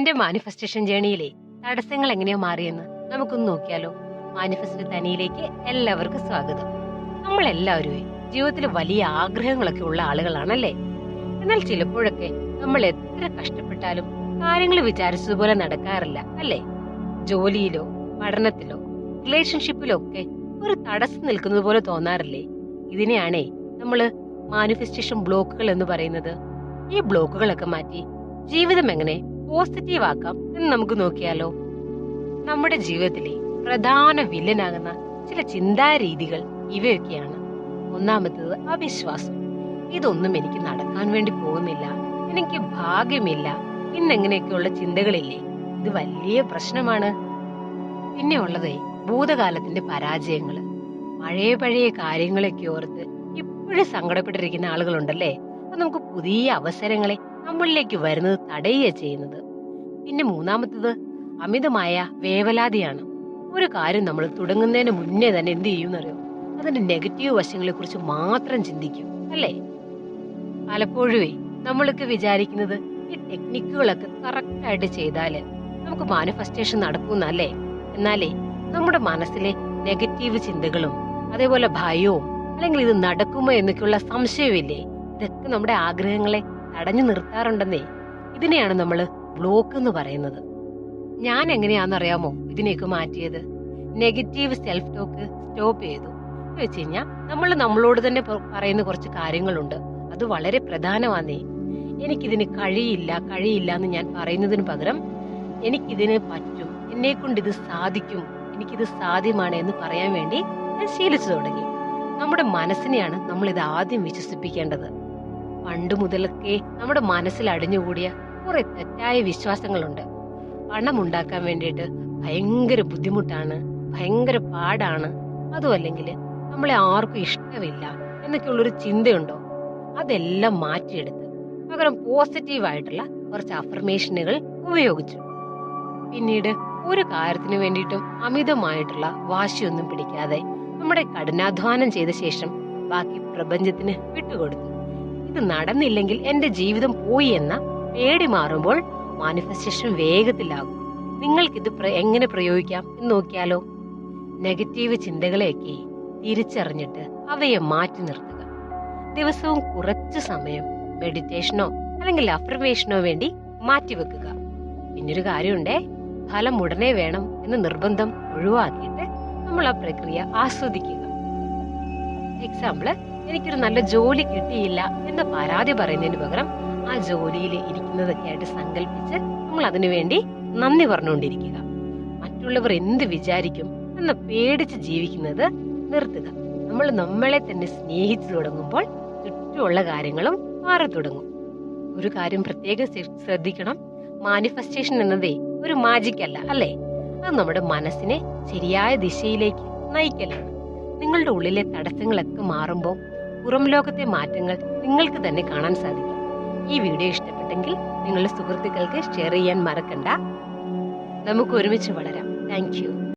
എന്റെ മാനിഫെസ്റ്റേഷൻ ജേണിയിലെ തടസ്സങ്ങൾ എങ്ങനെയാ മാറിയെന്ന് നമുക്കൊന്ന് നോക്കിയാലോ. മാനിഫെസ്റ്റ് തനിയിലേക്ക് എല്ലാവർക്കും സ്വാഗതം. നമ്മൾ എല്ലാവരും ജീവിതത്തിൽ വലിയ ആഗ്രഹങ്ങളൊക്കെ ഉള്ള ആളുകളാണല്ലേ. എന്നാൽ ചിലപ്പോഴൊക്കെ നമ്മൾ എത്ര കഷ്ടപ്പെട്ടാലും കാര്യങ്ങൾ വിചാരിച്ചതുപോലെ നടക്കാറില്ല അല്ലേ. ജോലിയിലോ പഠനത്തിലോ റിലേഷൻഷിപ്പിലോ ഒക്കെ ഒരു തടസ്സം നിൽക്കുന്നത് പോലെ തോന്നാറില്ലേ. ഇതിനെയാണേ നമ്മള് മാനിഫെസ്റ്റേഷൻ ബ്ലോക്കുകൾ എന്ന് പറയുന്നത്. ഈ ബ്ലോക്കുകളൊക്കെ മാറ്റി ജീവിതം എങ്ങനെ പോസിറ്റീവ് ആക്കാം എന്ന് നമുക്ക് നോക്കിയാലോ. നമ്മുടെ ജീവിതത്തിലെ പ്രധാന വില്ലനാകുന്ന ചില ചിന്താരീതികൾ ഇവയൊക്കെയാണ്. ഒന്നാമത്തേത് അവിശ്വാസം. ഇതൊന്നും എനിക്ക് നടക്കാൻ വേണ്ടി പോകുന്നില്ല, എനിക്ക് ഭാഗ്യമില്ല, ഇന്നെങ്ങനെയൊക്കെയുള്ള ചിന്തകളില്ലേ, ഇത് വലിയ പ്രശ്നമാണ്. പിന്നെ ഉള്ളത് ഭൂതകാലത്തിന്റെ പരാജയങ്ങള്. പഴയ കാര്യങ്ങളൊക്കെ ഓർത്ത് ഇപ്പോഴും സങ്കടപ്പെട്ടിരിക്കുന്ന ആളുകളുണ്ടല്ലേ. അത് നമുക്ക് പുതിയ അവസരങ്ങളെ നമ്മളിലേക്ക് വരുന്നത് തടയുക ചെയ്യുന്നത്. പിന്നെ മൂന്നാമത്തത് അമിതമായ വേവലാതിയാണ്. ഒരു കാര്യം നമ്മൾ തുടങ്ങുന്നതിന് മുന്നേ തന്നെ എന്ത് ചെയ്യുമെന്നറിയോ, അതിന്റെ നെഗറ്റീവ് വശങ്ങളെ കുറിച്ച് മാത്രം ചിന്തിക്കും അല്ലേ. പലപ്പോഴും നമ്മളൊക്കെ വിചാരിക്കുന്നത് ഈ ടെക്നിക്കുകളൊക്കെ കറക്റ്റ് ആയിട്ട് ചെയ്താല് നമുക്ക് മാനിഫെസ്റ്റേഷൻ നടക്കുന്നല്ലേ. എന്നാലേ നമ്മുടെ മനസ്സിലെ നെഗറ്റീവ് ചിന്തകളും അതേപോലെ ഭയവും അല്ലെങ്കിൽ ഇത് നടക്കുമോ എന്നൊക്കെയുള്ള സംശയമില്ലേ, ഇതൊക്കെ നമ്മുടെ ആഗ്രഹങ്ങളെ തടഞ്ഞു നിർത്താറുണ്ടെന്നേ. ഇതിനെയാണ് നമ്മൾ ബ്ലോക്ക് എന്ന് പറയുന്നത്. ഞാൻ എങ്ങനെയാണെന്നറിയാമോ ഇതിനെയൊക്കെ മാറ്റിയത്? നെഗറ്റീവ് സെൽഫ് ടോക്ക് സ്റ്റോപ്പ് ചെയ്തു എന്ന് വെച്ച് കഴിഞ്ഞാൽ നമ്മളോട് തന്നെ പറയുന്ന കുറച്ച് കാര്യങ്ങളുണ്ട്. അത് വളരെ പ്രധാനമാണേ. എനിക്കിതിന് കഴിയില്ല എന്ന് ഞാൻ പറയുന്നതിന് പകരം എനിക്കിതിന് പറ്റും, എന്നെ കൊണ്ട് ഇത് സാധിക്കും, എനിക്കിത് സാധ്യമാണ് എന്ന് പറയാൻ വേണ്ടി ഞാൻ ശീലിച്ചു തുടങ്ങി. നമ്മുടെ മനസ്സിനെയാണ് നമ്മൾ ഇത് ആദ്യം വിശ്വസിപ്പിക്കേണ്ടത്. പണ്ട് മുതലൊക്കെ നമ്മുടെ മനസ്സിൽ അടിഞ്ഞുകൂടിയ കുറെ തെറ്റായ വിശ്വാസങ്ങളുണ്ട്. പണം ഉണ്ടാക്കാൻ വേണ്ടിയിട്ട് ഭയങ്കര ബുദ്ധിമുട്ടാണ്, ഭയങ്കര പാടാണ്, അതും അല്ലെങ്കിൽ നമ്മളെ ആർക്കും ഇഷ്ടമില്ല എന്നൊക്കെയുള്ളൊരു ചിന്തയുണ്ടോ, അതെല്ലാം മാറ്റിയെടുത്ത് പകരം പോസിറ്റീവായിട്ടുള്ള കുറച്ച് അഫർമേഷനുകൾ ഉപയോഗിച്ചു. പിന്നീട് ഒരു കാര്യത്തിന് വേണ്ടിയിട്ടും അമിതമായിട്ടുള്ള വാശിയൊന്നും പിടിക്കാതെ നമ്മുടെ കഠിനാധ്വാനം ചെയ്ത ശേഷം ബാക്കി പ്രപഞ്ചത്തിന് വിട്ടുകൊടുത്തു. ഇത് നടന്നില്ലെങ്കിൽ എന്റെ ജീവിതം പോയി എന്ന പേടി മാറുമ്പോൾ മാനിഫെസ്റ്റേഷൻ വേഗത്തിലാകും. നിങ്ങൾക്കിത് എങ്ങനെ പ്രയോഗിക്കാം എന്ന് നോക്കിയാലോ. നെഗറ്റീവ് ചിന്തകളെയൊക്കെ തിരിച്ചറിഞ്ഞിട്ട് അവയെ മാറ്റി നിർത്തുക. ദിവസവും കുറച്ചു സമയം മെഡിറ്റേഷനോ അല്ലെങ്കിൽ അഫർമേഷനോ വേണ്ടി മാറ്റിവെക്കുക. പിന്നൊരു കാര്യമുണ്ടേ, ഫലം ഉടനെ വേണം എന്ന നിർബന്ധം ഒഴിവാക്കിയിട്ട് നമ്മൾ ആ പ്രക്രിയ ആസ്വദിക്കുക. എക്സാമ്പിള്, എനിക്കൊരു നല്ല ജോലി കിട്ടിയില്ല എന്ന പരാതി പറയുന്നതിന് പകരം ആ ജോലിയിൽ ഇരിക്കുന്നതൊക്കെ ആയിട്ട് സങ്കല്പിച്ച് നമ്മൾ അതിനുവേണ്ടി നന്ദി പറഞ്ഞുകൊണ്ടിരിക്കുക. മറ്റുള്ളവർ എന്ത് വിചാരിക്കും എന്ന പേടിച്ച് ജീവിക്കുന്നത് നിർത്തുക. നമ്മൾ നമ്മളെ തന്നെ സ്നേഹിച്ചു തുടങ്ങുമ്പോൾ ചുറ്റുമുള്ള കാര്യങ്ങളും മാറി തുടങ്ങും. ഒരു കാര്യം പ്രത്യേകം ശ്രദ്ധിക്കണം, മാനിഫെസ്റ്റേഷൻ എന്നതേ ഒരു മാജിക് അല്ല അല്ലേ. അത് നമ്മുടെ മനസ്സിനെ ശരിയായ ദിശയിലേക്ക് നയിക്കലാണ്. നിങ്ങളുടെ ഉള്ളിലെ തടസ്സങ്ങളൊക്കെ മാറുമ്പോൾ പുറം ലോകത്തെ മാറ്റങ്ങൾ നിങ്ങൾക്ക് തന്നെ കാണാൻ സാധിക്കും. ഈ വീഡിയോ ഇഷ്ടപ്പെട്ടെങ്കിൽ നിങ്ങളുടെ സുഹൃത്തുക്കൾക്ക് ഷെയർ ചെയ്യാൻ മറക്കണ്ട. നമുക്ക് ഒരുമിച്ച് വളരാം. Thank you.